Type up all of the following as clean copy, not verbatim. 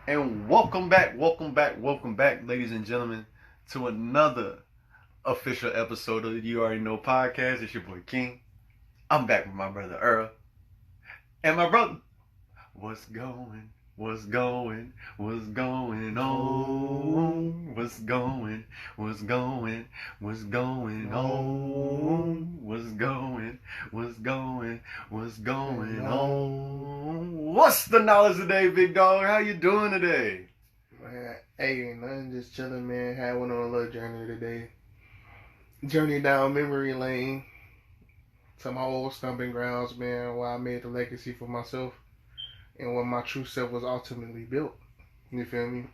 And welcome back, ladies and gentlemen, to another official episode of the You Already Know podcast. It's your boy King. I'm back with my brother Earl. And my brother, what's going? What's going? What's going on? What's going? What's going? What's going on? What's going? What's going? What's going on? What's the knowledge today, big dog? How you doing today? Man, hey, nothing, just chilling, man. Went on a little journey today. Journey down memory lane to my old stomping grounds, man, where I made the legacy for myself and where my true self was ultimately built. You feel me?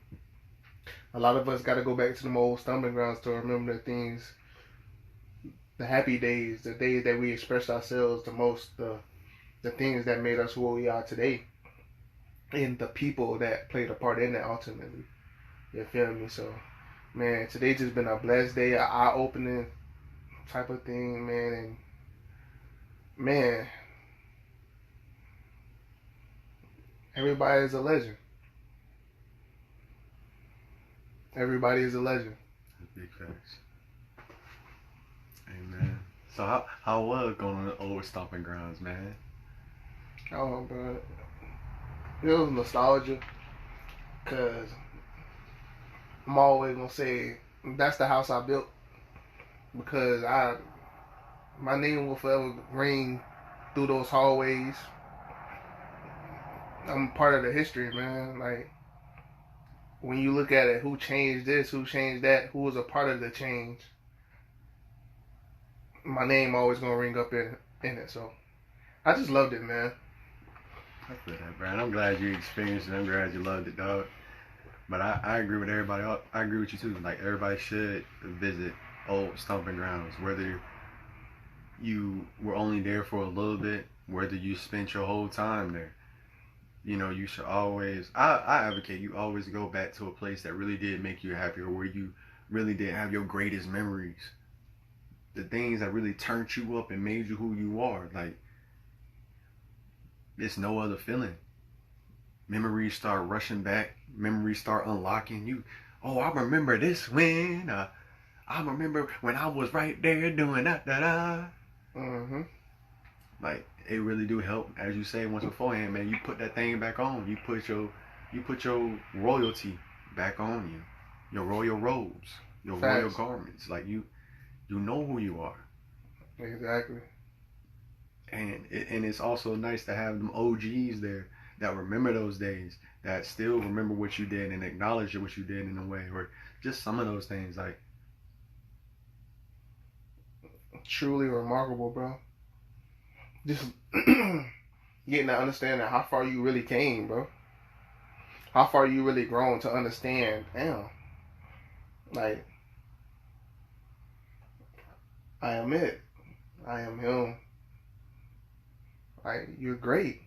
A lot of us got to go back to them old stomping grounds to remember the things, the happy days, the days that we expressed ourselves the most, the things that made us who we are today, and the people that played a part in that ultimately. You feel me? So, man, today just been a blessed day, an eye-opening type of thing, man. And man, everybody is a legend. Everybody is a legend. Big facts. Amen. So how was going on the old stomping grounds, man? Oh, bro, it was nostalgia, cause I'm always gonna say that's the house I built, because my name will forever ring through those hallways. I'm part of the history, man. Like, when you look at it, who changed this, who changed that, who was a part of the change, my name always gonna ring up in it. So I just loved it, man. I feel that, Brian. I'm glad you experienced it. I'm glad you loved it, dog. But I agree with everybody. I agree with you too. Like, everybody should visit old stomping grounds, whether you were only there for a little bit, whether you spent your whole time there. You know, you should always. I advocate you always go back to a place that really did make you happy, or where you really did have your greatest memories. The things that really turned you up and made you who you are. Like, it's no other feeling. Memories start rushing back. Memories start unlocking you. Oh, I remember this when. I remember when I was right there doing that. Mm-hmm. Like, it really do help, as you say once beforehand, man. You put that thing back on. You put your royalty back on you. Your royal robes, your royal Facts. garments. Like, you know who you are. Exactly. And it's also nice to have them OGs there that remember those days, that still remember what you did and acknowledge what you did in a way, or just some of those things. Like, Truly remarkable, bro. Just getting to understand how far you really came, bro. How far you really grown to understand. Damn. Like, I am it. I am him. Like, you're great.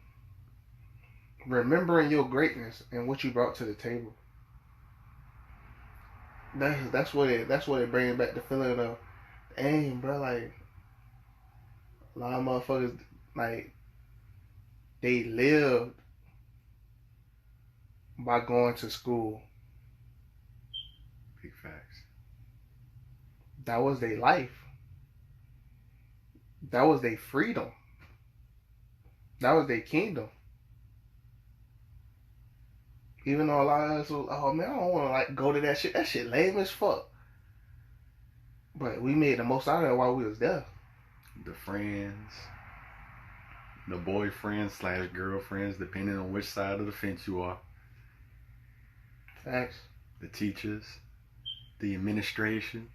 Remembering your greatness and what you brought to the table. That's what it brings back the feeling of, dang, bro. Like, a lot of motherfuckers, like, they lived by going to school. big facts. That was their life. That was their freedom. That was their kingdom. Even though a lot of us was, oh man, I don't want to like go to that shit. That shit lame as fuck. But we made the most out of it while we was there. The friends, the boyfriends slash girlfriends, depending on which side of the fence you are. Facts. The teachers, the administration,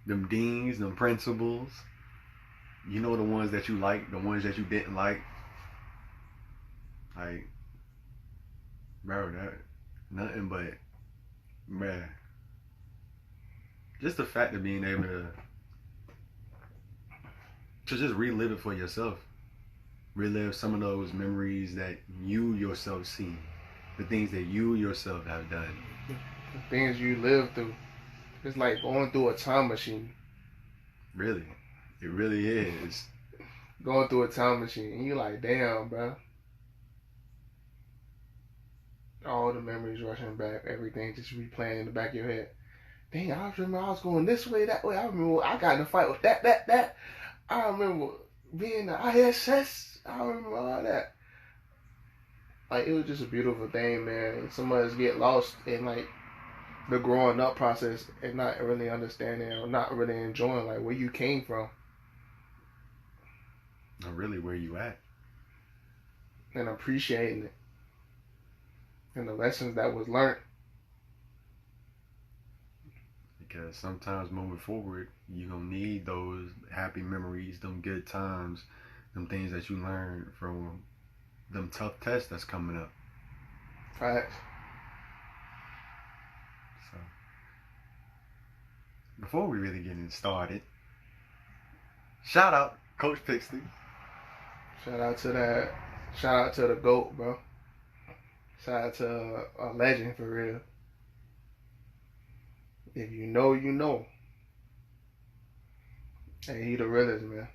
them deans, them principals. You know, the ones that you like, the ones that you didn't like. Like, bro, that nothing but, man. Just the fact of being able to just relive it for yourself. Relive some of those memories that you yourself see, the things that you yourself have done. The things you lived through. It's like going through a time machine. Really, it really is. Going through a time machine. And you're like, damn, bro. all the memories rushing back, everything just replaying in the back of your head. Dang, I remember I was going this way, that way. I remember I got in a fight with that. I remember being the ISS. I remember all that. Like, it was just a beautiful thing, man. Some of us get lost in, like, the growing up process and not really understanding or not really enjoying, like, where you came from. Or really where you at. And appreciating it. And the lessons that was learned. Because sometimes moving forward, you're going to need those happy memories, them good times, them things that you learned from them tough tests that's coming up. Facts. So, before we really get started, shout out Coach Pixley. Shout out to that. Shout out to the GOAT, bro. Shout out to a legend for real. If you know, you know. And he the realest, man.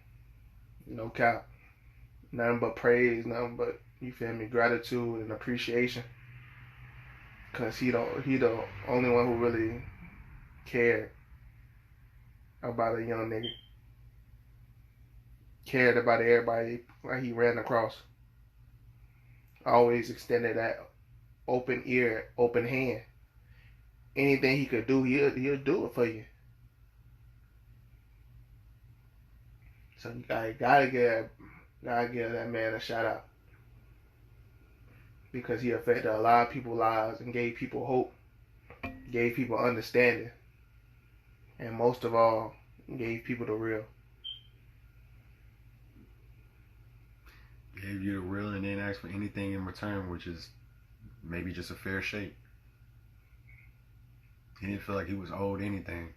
No cap. Nothing but praise, nothing but, you feel me, gratitude and appreciation. Cause he the only one who really cared about a young nigga. Cared about everybody like he ran across. Always extended that open ear, open hand. Anything he could do, he'll do it for you. So you gotta give that man a shout out. Because he affected a lot of people's lives and gave people hope, gave people understanding, and most of all, gave people the real. Gave you the real and didn't ask for anything in return, which is maybe just a fair shake. He didn't feel like he was owed anything,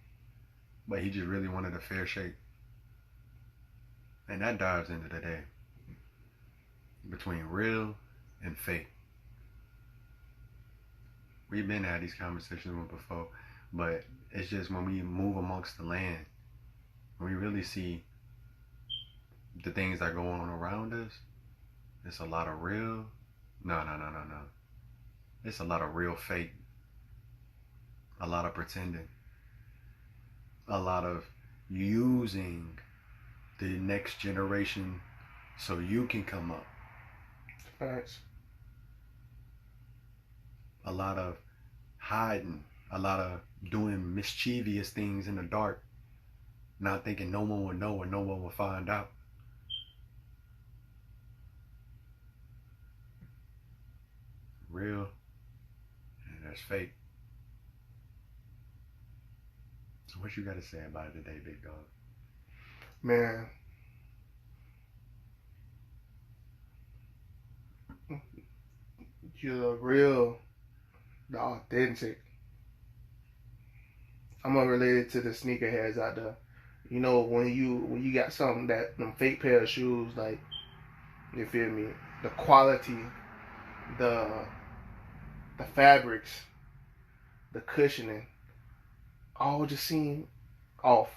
but he just really wanted a fair shake. And that dives into the day between real and fake. We've been had these conversations with before, but it's just when we move amongst the land, when we really see the things that go on around us, it's a lot of real. No. It's a lot of real fake. A lot of pretending. A lot of using the next generation so you can come up. Facts. A lot of hiding. A lot of doing mischievous things in the dark. Not thinking no one will know or no one will find out. Real. And that's fake. So what you got to say about it today, big dog? Man. You're the real, the authentic. I'm gonna relate it to the sneakerheads out there. You know, when you got something that them fake pair of shoes, like, you feel me, the quality, the fabrics, the cushioning, all just seem off.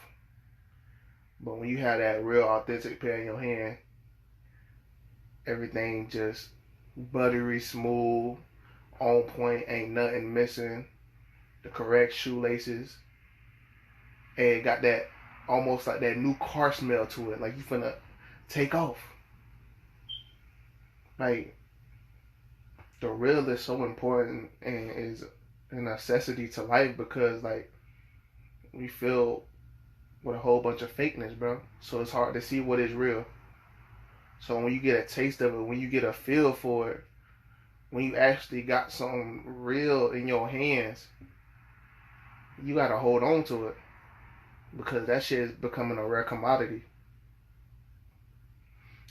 But when you have that real authentic pair in your hand, everything just buttery smooth, on point, ain't nothing missing, the correct shoelaces, and it got that almost like that new car smell to it, like you finna take off. Like, the real is so important and is a necessity to life because, like, we feel with a whole bunch of fakeness, bro. So it's hard to see what is real. So when you get a taste of it, when you get a feel for it, when you actually got something real in your hands, you gotta hold on to it because that shit is becoming a rare commodity.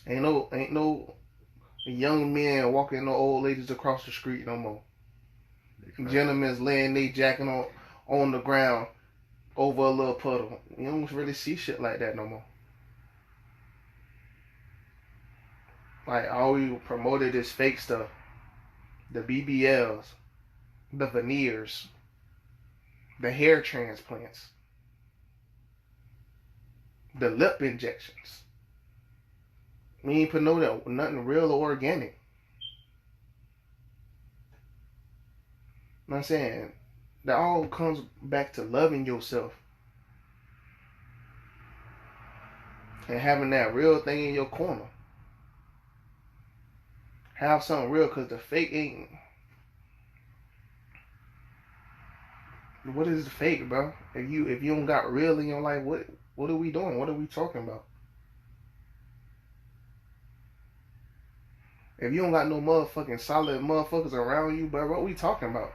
Ain't no young men walking no old ladies across the street no more. Gentlemen's laying they jacket on the ground over a little puddle. You don't really see shit like that no more. Like, all we promoted is fake stuff. The BBLs, the veneers, the hair transplants, the lip injections. We ain't put nothing real or organic. know what I'm saying? That all comes back to loving yourself and having that real thing in your corner. Have something real, because the fake ain't. What is the fake, bro? If you don't got real in your life, what are we doing? What are we talking about? If you don't got no motherfucking solid motherfuckers around you, bro, what we talking about?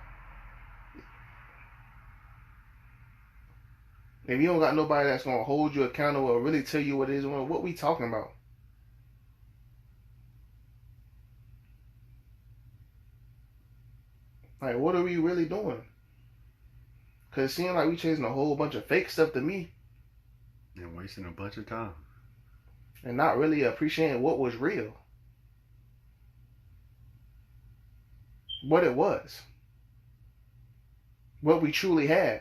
If you don't got nobody that's gonna hold you accountable or really tell you what it is, what we talking about? Like, what are we really doing? Cause it seems like we chasing a whole bunch of fake stuff to me, and wasting a bunch of time, and not really appreciating what was real, what it was, what we truly had.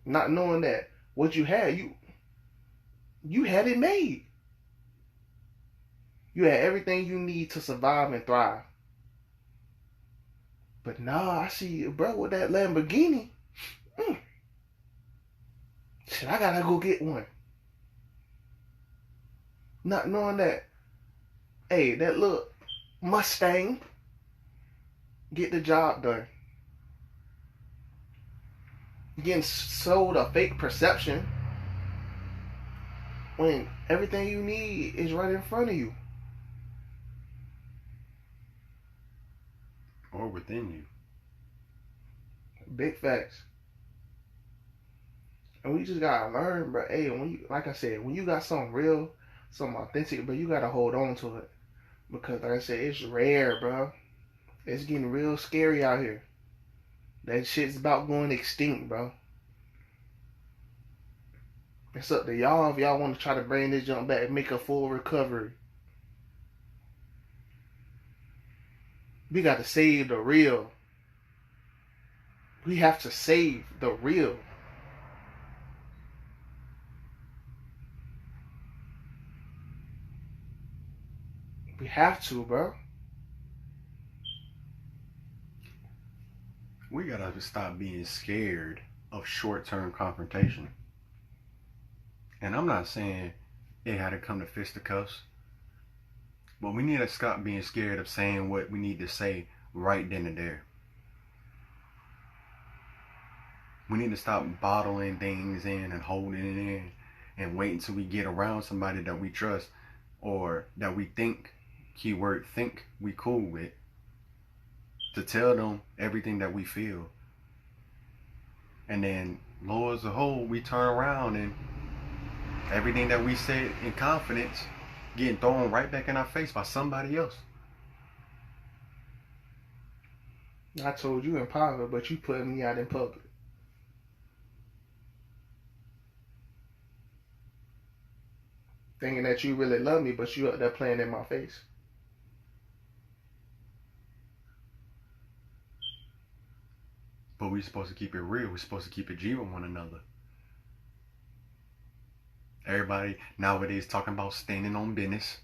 Not knowing that what you had, you had it made. You had everything you need to survive and thrive. But nah, I see you, bro, with that Lamborghini. Shit, I gotta go get one. Not knowing that, hey, that little Mustang get the job done. Getting sold a fake perception when everything you need is right in front of you. or within you. Big facts. And we just gotta learn, bro. Hey, when you, like I said, when you got something real, something authentic, bro, you gotta hold on to it. Because like I said, it's rare, bro. It's getting real scary out here. That shit's about going extinct, bro. It's up to y'all if y'all want to try to bring this jump back and make a full recovery. We got to save the real. We have to save the real. We have to, bro. We gotta stop being scared of short-term confrontation. And I'm not saying it had to come to fisticuffs, but we need to stop being scared of saying what we need to say right then and there. We need to stop bottling things in and holding it in and wait until we get around somebody that we trust or that we think, keyword think, we cool with, to tell them everything that we feel. And then, lo as a whole, we turn around and everything that we said in confidence getting thrown right back in our face by somebody else. I told you in private, but you putting me out in public. Thinking that you really love me, but you up there playing in my face. But we're supposed to keep it real. We're supposed to keep it G with one another. Everybody nowadays talking about standing on business.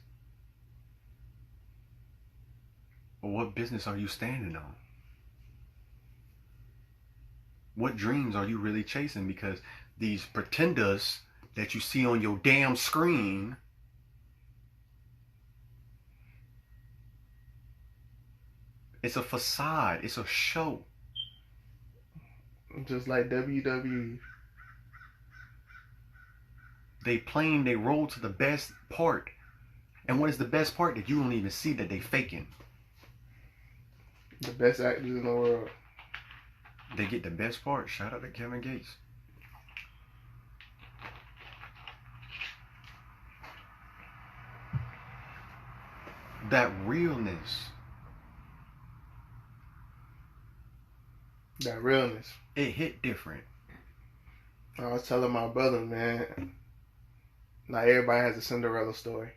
Well, what business are you standing on? What dreams are you really chasing? Because these pretenders that you see on your damn screen it's a facade. It's a show. Just like WWE. They playing their role to the best part. And what is the best part? That you don't even see that they faking. The best actors in the world. They get the best part. Shout out to Kevin Gates. That realness. That realness. It hit different. I was telling my brother, man, not everybody has a Cinderella story.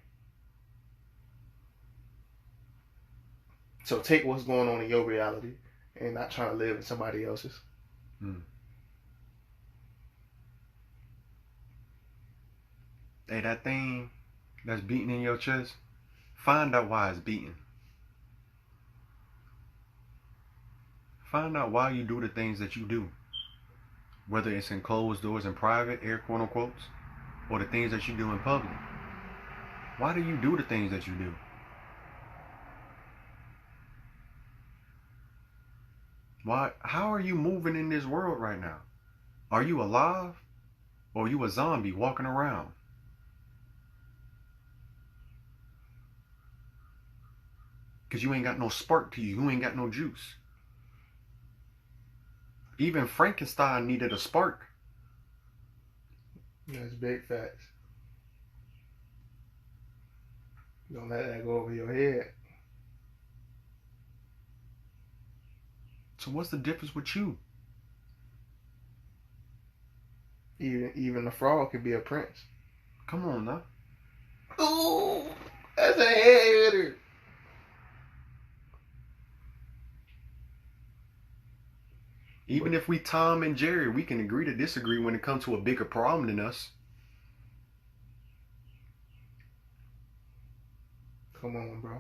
So take what's going on in your reality and not trying to live in somebody else's. Hey, that thing that's beating in your chest, find out why it's beating. Find out why you do the things that you do. Whether it's in closed doors in private, air quote unquote, or the things that you do in public. Why do you do the things that you do? Why? How are you moving in this world right now? Are you alive? Or are you a zombie walking around? Because you ain't got no spark to you. You ain't got no juice. Even Frankenstein needed a spark. That's big facts. Don't let that go over your head. So what's the difference with you? Even the frog could be a prince. Come on now. Ooh, that's a head hitter. Even if we Tom and Jerry, we can agree to disagree when it comes to a bigger problem than us. Come on, bro.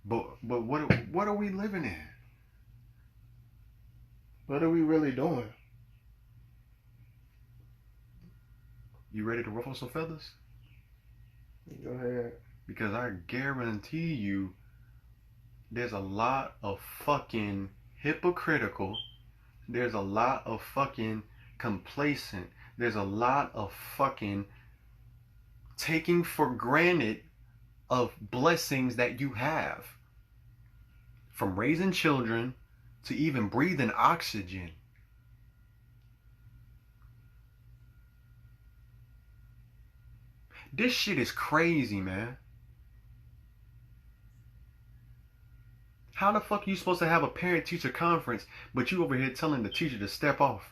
But what are we living in? What are we really doing? You ready to ruffle some feathers? Go ahead. Because I guarantee you, there's a lot of fucking hypocritical. There's a lot of fucking complacent. There's a lot of fucking taking for granted of blessings that you have. From raising children to even breathing oxygen. This shit is crazy, man. How the fuck are you supposed to have a parent-teacher conference, but you over here telling the teacher to step off?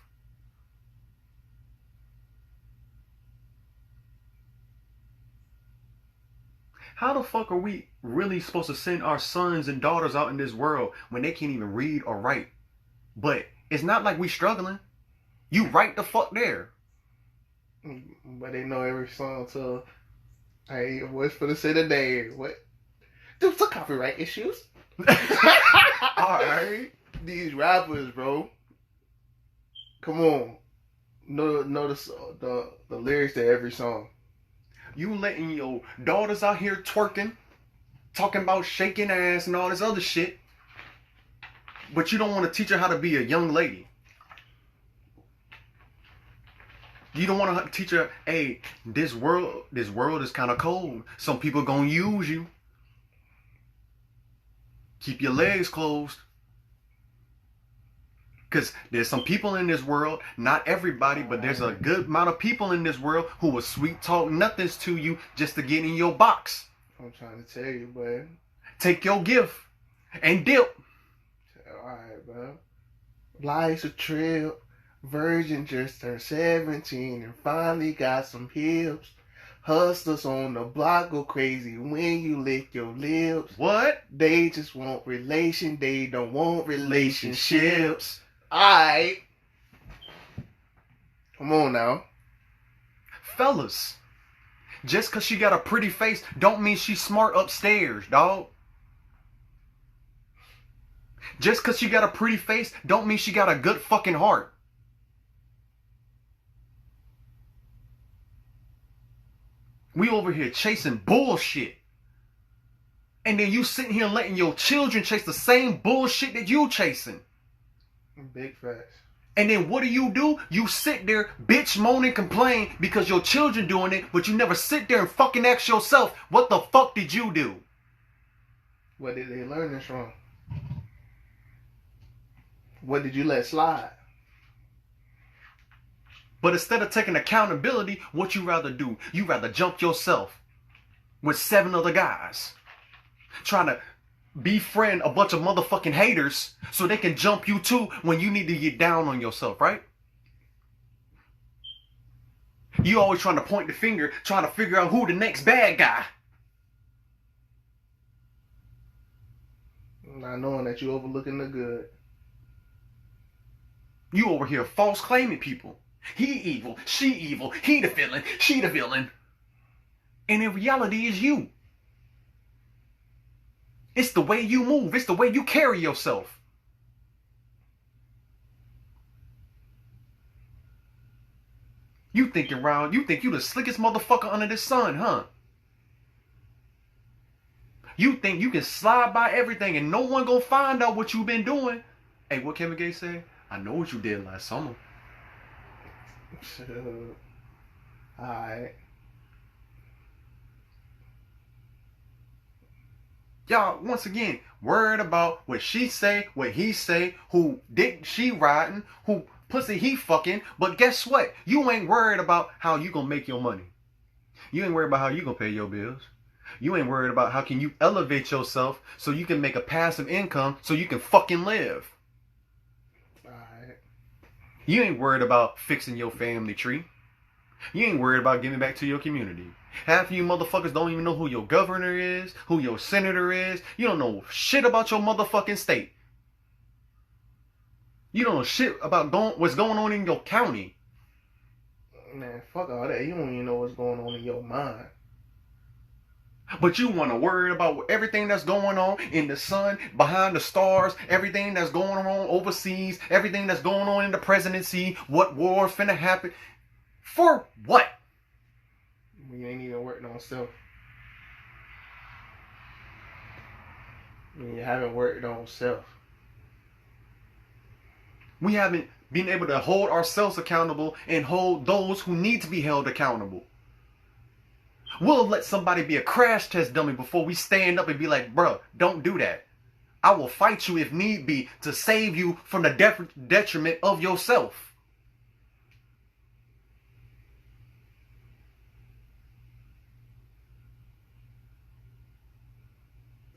How the fuck are we really supposed to send our sons and daughters out in this world when they can't even read or write? But it's not like we struggling. You right the fuck there. But they know every song to, hey, what's for the say today? What? There's some copyright issues. Alright. These rappers, bro. Come on. Know the lyrics to every song. You letting your daughters out here twerking, talking about shaking ass and all this other shit, but you don't want to teach her how to be a young lady. You don't want to teach her, hey, this world is kind of cold. Some people gonna use you. Keep your legs closed. Because there's some people in this world, not everybody, but there's a good amount of people in this world who will sweet talk nothings to you just to get in your box. I'm trying to tell you, bud. Take your gift and dip. Alright, bro. Life's a trip. Virgin just turned 17 and finally got some hips. Hustlers on the block go crazy when you lick your lips. What? They just want relation, they don't want relationships. Alright. Come on now. Fellas, just because she got a pretty face don't mean she's smart upstairs, dog. Just because she got a pretty face don't mean she got a good fucking heart. We over here chasing bullshit. And then you sitting here letting your children chase the same bullshit that you chasing. Big facts. And then what do? You sit there, bitch, moan and complain because your children doing it, but you never sit there and fucking ask yourself, what the fuck did you do? What did they learn this from? What did you let slide? But instead of taking accountability, what you rather do? You rather jump yourself with 7 other guys. Trying to befriend a bunch of motherfucking haters so they can jump you too when you need to get down on yourself, right? You always trying to point the finger, trying to figure out who the next bad guy. Not knowing that you overlooking the good. You over here false claiming people. He evil, she evil, he the villain, she the villain. And in reality is you. It's the way you move. It's the way you carry yourself. You think you the slickest motherfucker under the sun, huh? You think you can slide by everything and no one gonna find out what you been doing. Hey, what Kevin Gates said? I know what you did last summer. Alright. Y'all, once again, worried about what she say, what he say, who dick she riding, who pussy he fucking. But guess what? You ain't worried about how you gonna make your money. You ain't worried about how you gonna pay your bills. You ain't worried about how can you elevate yourself so you can make a passive income so you can fucking live. Alright. You ain't worried about fixing your family tree. You ain't worried about giving back to your community. Half of you motherfuckers don't even know who your governor is, who your senator is. You don't know shit about your motherfucking state. You don't know shit about what's going on in your county. Man, fuck all that. You don't even know what's going on in your mind. But you want to worry about everything that's going on in the sun, behind the stars, everything that's going on overseas, everything that's going on in the presidency, what war finna happen. For what? We ain't even working on self. You haven't worked on self. We haven't been able to hold ourselves accountable and hold those who need to be held accountable. We'll let somebody be a crash test dummy before we stand up and be like, bro, don't do that. I will fight you if need be to save you from the detriment of yourself.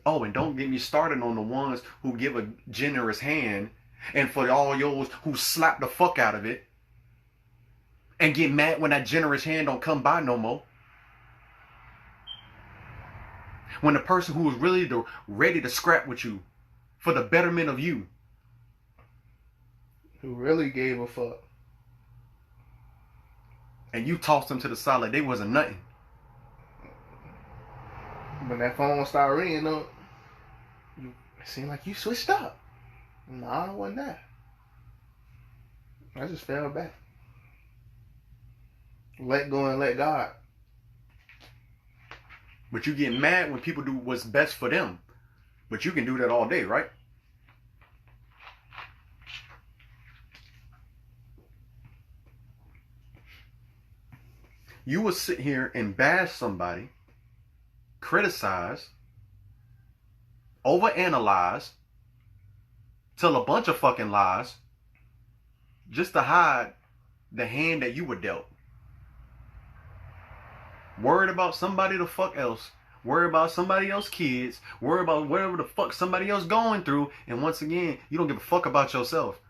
Oh, and don't get me started on the ones who give a generous hand, and for all those who slap the fuck out of it and get mad when that generous hand don't come by no more. When the person who is really ready to scrap with you for the betterment of you, who really gave a fuck, and you tossed them to the side like they wasn't nothing. When that phone started ringing up, it seemed like you switched up. Nah, it wasn't that. I just fell back. Let go and let God. But you get mad when people do what's best for them. But you can do that all day, right? You will sit here and bash somebody, criticize, overanalyze, tell a bunch of fucking lies just to hide the hand that you were dealt. Worried about somebody the fuck else. Worried about somebody else's kids. Worried about whatever the fuck somebody else going through. And once again, you don't give a fuck about yourself.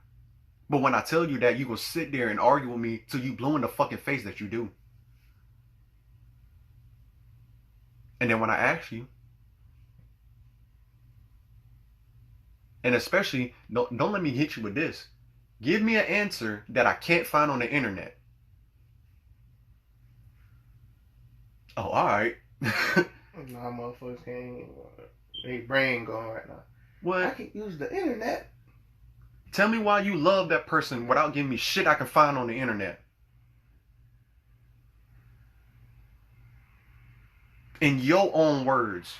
But when I tell you that, you gonna sit there and argue with me till you blow in the fucking face that you do. And then when I ask you, and especially, don't let me hit you with this. Give me an answer that I can't find on the internet. Oh, alright. Nah, motherfuckers can't. They brain gone right now. What? I can use the internet. Tell me why you love that person without giving me shit I can find on the internet. In your own words.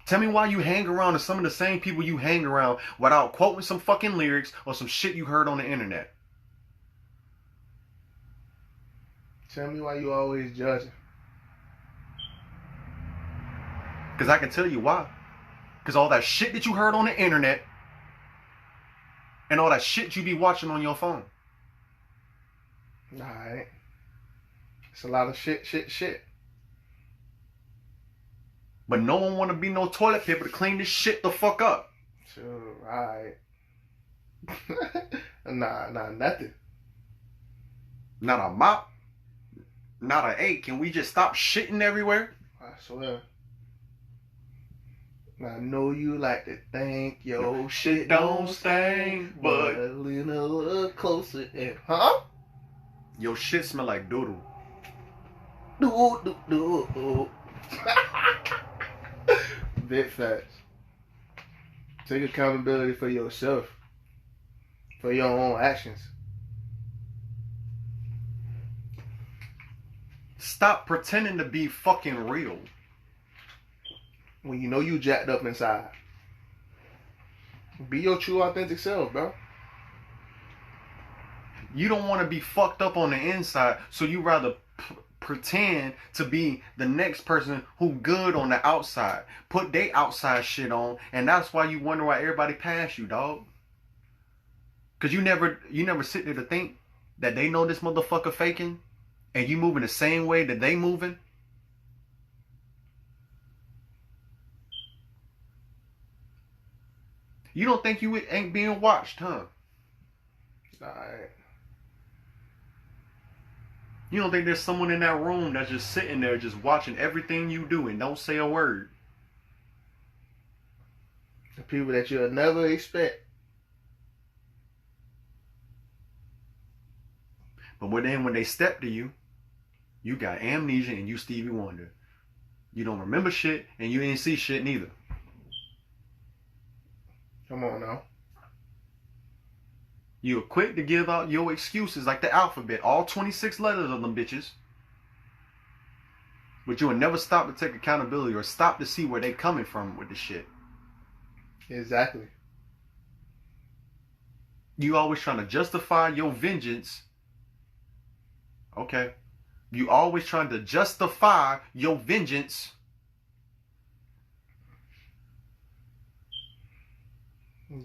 Tell me why you hang around with some of the same people you hang around without quoting some fucking lyrics or some shit you heard on the internet. Tell me why you always judging. Because I can tell you why. Because all that shit that you heard on the internet and all that shit you be watching on your phone. Alright. It's a lot of shit. But no one want to be no toilet paper to clean this shit the fuck up. Sure, alright. Nah, nothing. Not a mop. Not a hey, can we just stop shitting everywhere? I swear. I know you like to think your shit don't stink, but a little closer and huh? Your shit smell like doodle. Do. Big facts. Take accountability for yourself, for your own actions. Stop pretending to be fucking real. When you know you jacked up inside, be your true, authentic self, bro. You don't want to be fucked up on the inside, so you rather pretend to be the next person who good on the outside. Put they outside shit on, and that's why you wonder why everybody pass you, dog. Cause you never sit there to think that they know this motherfucker faking, and you moving the same way that they moving. You don't think you ain't being watched, huh? Alright. You don't think there's someone in that room that's just sitting there just watching everything you do and don't say a word? The people that you'll never expect. But when they step to you, you got amnesia and you Stevie Wonder. You don't remember shit and you ain't see shit neither. Come on now. You're quick to give out your excuses like the alphabet, all 26 letters of them bitches. But you will never stop to take accountability or stop to see where they coming from with the shit. Exactly. You always trying to justify your vengeance. Okay. You always trying to justify your vengeance.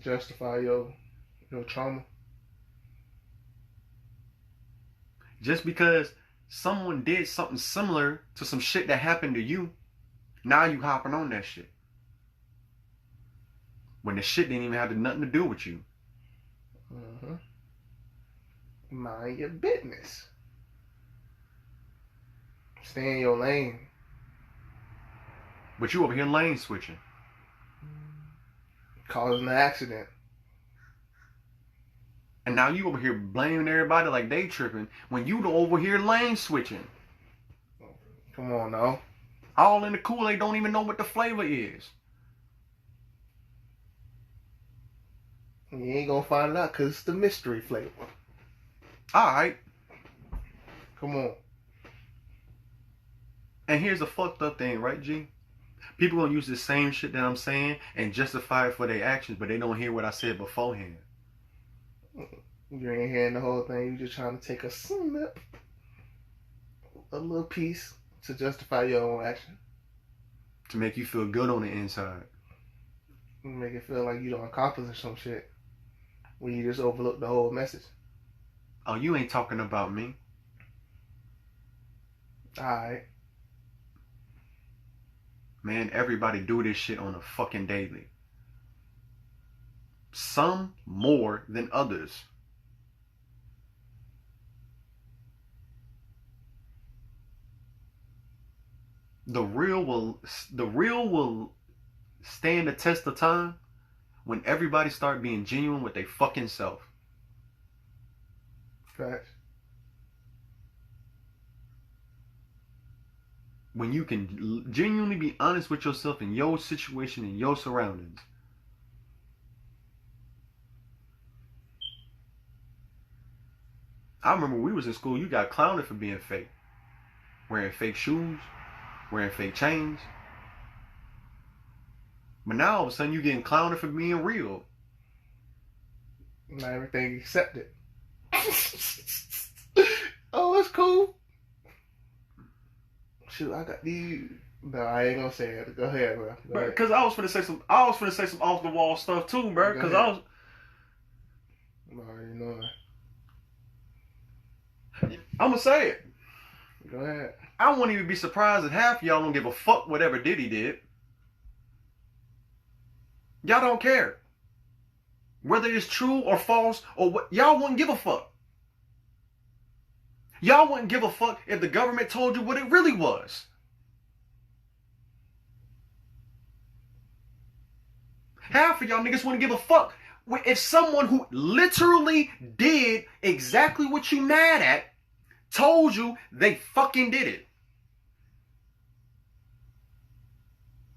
Justify your trauma. Just because someone did something similar to some shit that happened to you, now you hopping on that shit. When the shit didn't even have nothing to do with you. Mm-hmm. Mind your business. Stay in your lane. But you over here lane switching. Causing an accident. And now you over here blaming everybody like they tripping when you over here lane switching. Come on now. All in the Kool-Aid, don't even know what the flavor is. You ain't gonna find out because it's the mystery flavor. Alright. Come on. And here's the fucked up thing, right, G? People gonna use the same shit that I'm saying and justify it for their actions, but they don't hear what I said beforehand. You ain't hearing the whole thing. You just trying to take a snip, a little piece to justify your own action. To make you feel good on the inside. Make it feel like you don't accomplish some shit when you just overlook the whole message. Oh, you ain't talking about me. Alright. Man, everybody do this shit on a fucking daily. Some more than others. The real will stand the test of time when everybody start being genuine with their fucking self. Facts. When you can genuinely be honest with yourself in your situation and your surroundings. I remember when we was in school, you got clowned for being fake. Wearing fake shoes, wearing fake chains. But now all of a sudden you getting clowned for being real. Not everything accepted. Oh, it's cool. Shoot, I got these. No, I ain't gonna say it. Go ahead, bro. Because I was finna say some off the wall stuff too, bro. Because I was. I already know that. I'm gonna say it. Go ahead. I wouldn't even be surprised if half of y'all don't give a fuck whatever Diddy did. Y'all don't care. Whether it's true or false or what, y'all wouldn't give a fuck. Y'all wouldn't give a fuck if the government told you what it really was. Half of y'all niggas wouldn't give a fuck if someone who literally did exactly what you mad at told you they fucking did it.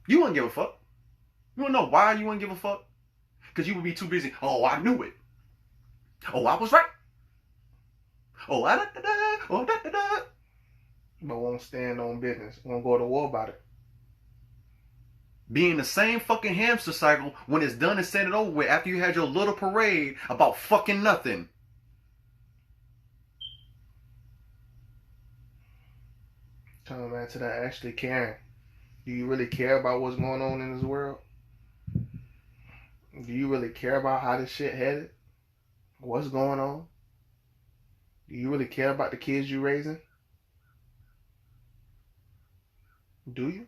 You wouldn't give a fuck. You wanna know why you wouldn't give a fuck? Because you would be too busy. Oh, I knew it. Oh, I was right. Oh, da da da. Oh, da da da. But won't stand on business. Won't go to war about it. Be in the same fucking hamster cycle when it's done and said it over with after you had your little parade about fucking nothing. Coming back to that actually caring. Do you really care about what's going on in this world? Do you really care about how this shit headed? What's going on? Do you really care about the kids you're raising? Do you?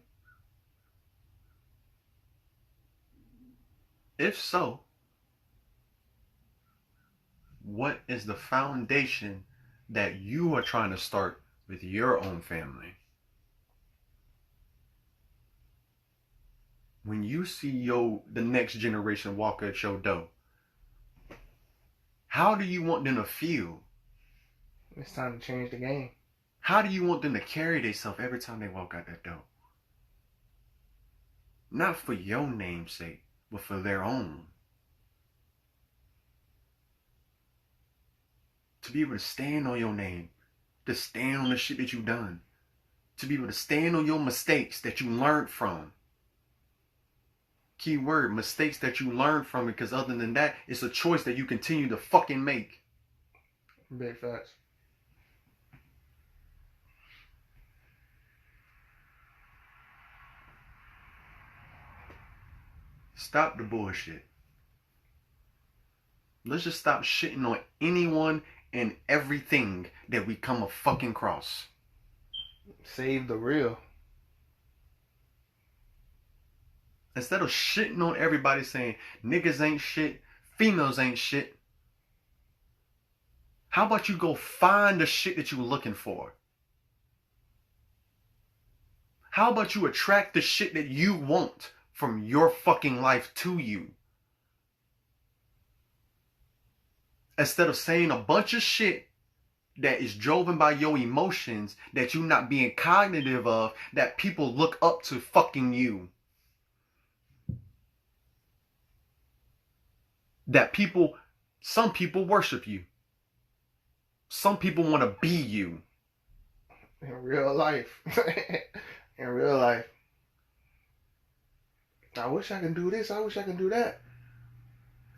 If so, what is the foundation that you are trying to start with your own family? When you see the next generation walk at your door, how do you want them to feel? It's time to change the game. How do you want them to carry themselves every time they walk out that door? Not for your name's sake, but for their own. To be able to stand on your name, to stand on the shit that you've done, to be able to stand on your mistakes that you learned from. Key word, mistakes that you learned from, because other than that, it's a choice that you continue to fucking make. Big facts. Stop the bullshit. Let's just stop shitting on anyone and everything that we come a fucking cross. Save the real. Instead of shitting on everybody saying niggas ain't shit, females ain't shit, how about you go find the shit that you're looking for? How about you attract the shit that you want from your fucking life to you? Instead of saying a bunch of shit that is driven by your emotions that you're not being cognitive of, that people look up to fucking you. That some people worship you. Some people want to be you. In real life. In real life. I wish I can do this. I wish I can do that.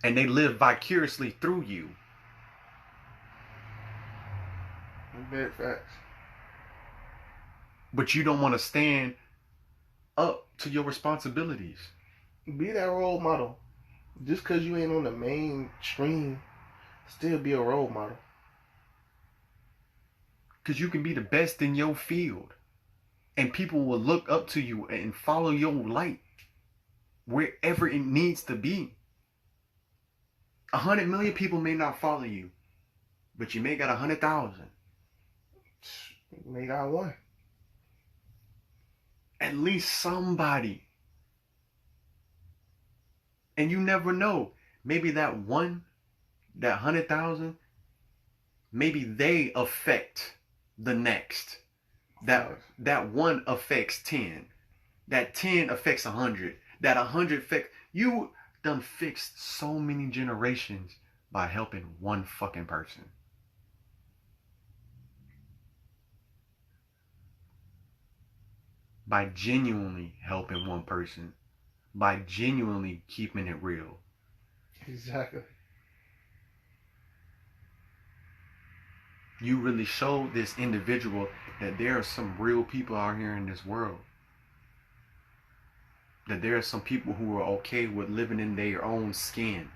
And they live vicariously through you. Big facts. But you don't want to stand up to your responsibilities. Be that role model. Just because you ain't on the mainstream, still be a role model. Because you can be the best in your field. And people will look up to you and follow your light wherever it needs to be. 100 million people may not follow you, but you may got 100,000. You may got one. At least somebody. And you never know. Maybe that 100,000, maybe they affect the next. That 1 affects 10. That 10 affects 100. That 100 affects... You done fixed so many generations by helping one fucking person. By genuinely helping one person. By genuinely keeping it real. Exactly. You really showed this individual that there are some real people out here in this world. That there are some people who are okay with living in their own skin.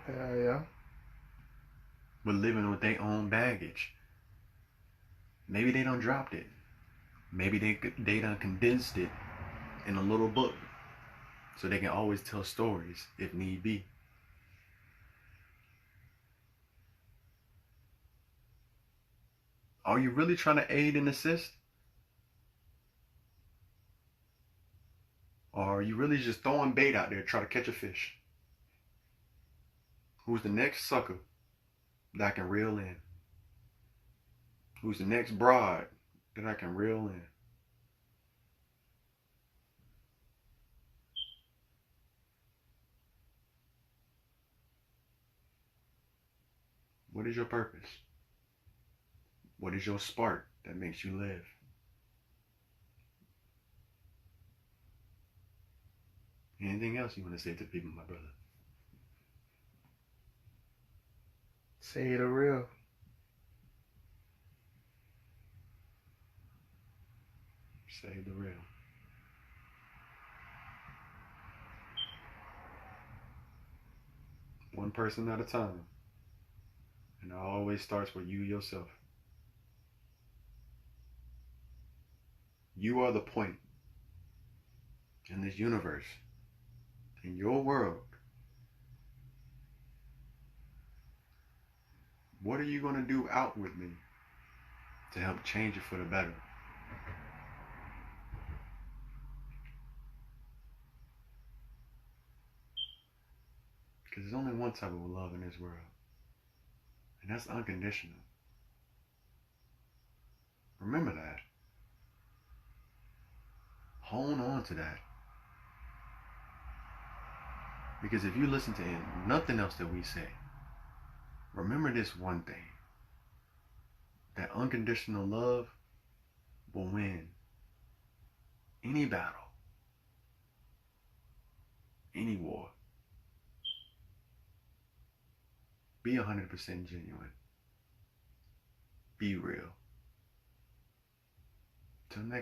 Hell yeah. With living with their own baggage. Maybe they done dropped it. Maybe they done condensed it in a little book. So they can always tell stories if need be. Are you really trying to aid and assist? Or are you really just throwing bait out there trying to catch a fish? Who's the next sucker that I can reel in? Who's the next broad that I can reel in? What is your purpose? What is your spark that makes you live? Anything else you want to say to people, my brother? Say the real. Say the real. One person at a time. And it always starts with you yourself. You are the point in this universe, in your world. What are you going to do outwardly to help change it for the better? Because there's only one type of love in this world, and that's unconditional. Remember that. Hold on to that. Because if you listen to nothing else that we say, remember this one thing. That unconditional love will win any battle, any war. Be 100% genuine. Be real. Till next time.